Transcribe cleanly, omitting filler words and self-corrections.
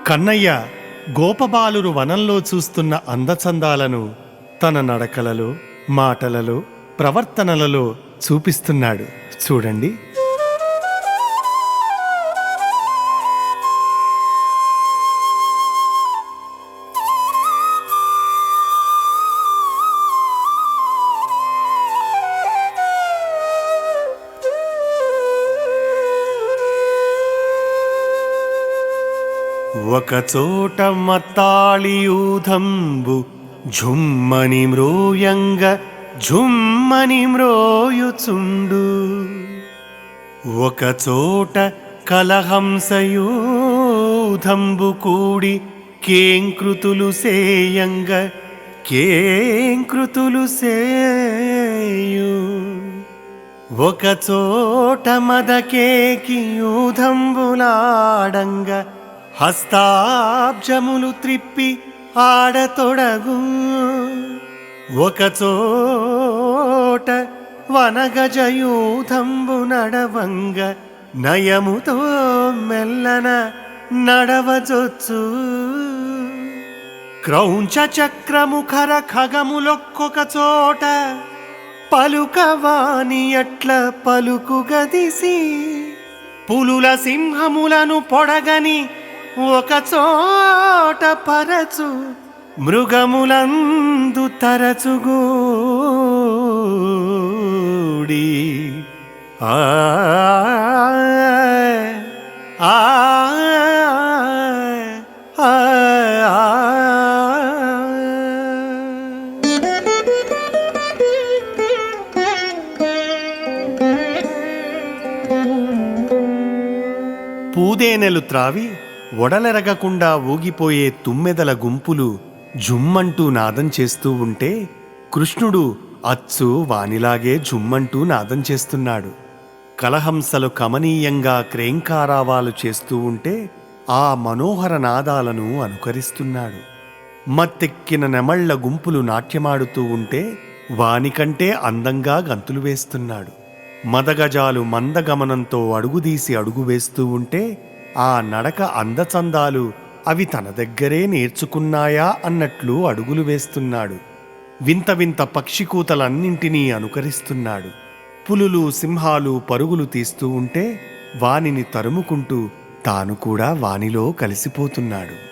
కన్నయ్య గోపబాలురు వనంలో చూస్తున్న అందచందాలను తన నడకలలో, మాటలలో, ప్రవర్తనలలో చూపిస్తున్నాడు. చూడండి. ఒకచోట మత్తాళియూధంబు ఝుమ్మని మ్రోయంగ ఝుమ్మని మ్రోయుచుండు. ఒకచోట కలహంసయూధంబు కూడి కేంకృతులు సేయంగ కేంకృతులు సేయు. ఒకచోట మదకేకియూధంబులాడంగ హస్తాబ్జములు త్రిప్పి ఆడతొడగు. ఒకచోట వనగజయూధంబు నడవంగ నయముతో మెల్లన నడవజొచ్చు. క్రౌంచ చక్రముఖర ఖగములొక్కొక చోట పలుకవాని ఎట్ల పలుకుగదిసి. పులుల సింహములను పొడగని ఒక చోట పరచు మృగములందు తరచుగూడి. ఆ ఆ పూదేనెలు త్రావి ఒడలెరగకుండా ఊగిపోయే తుమ్మెదల గుంపులు జుమ్మంటూ నాదం చేస్తూ ఉంటే కృష్ణుడు అచ్చు వానిలాగే జుమ్మంటూ నాదం చేస్తున్నాడు. కలహంసలు కమనీయంగా క్రేంకారావాలు చేస్తూ ఉంటే ఆ మనోహర నాదాలను అనుకరిస్తున్నాడు. మత్తెక్కిన నెమళ్ల గుంపులు నాట్యమాడుతూ ఉంటే వానికంటే అందంగా గంతులు వేస్తున్నాడు. మదగజాలు మందగమనంతో అడుగుదీసి అడుగు వేస్తూ ఉంటే ఆ నడక అందచందాలు అవి తన దగ్గరే నేర్చుకున్నాయా అన్నట్లు అడుగులు వేస్తున్నాడు. వింత వింత పక్షికూతలన్నింటినీ అనుకరిస్తున్నాడు. పులులు సింహాలు పరుగులు తీస్తూ ఉంటే వానిని తరుముకుంటూ తాను కూడా వానిలో కలిసిపోతున్నాడు.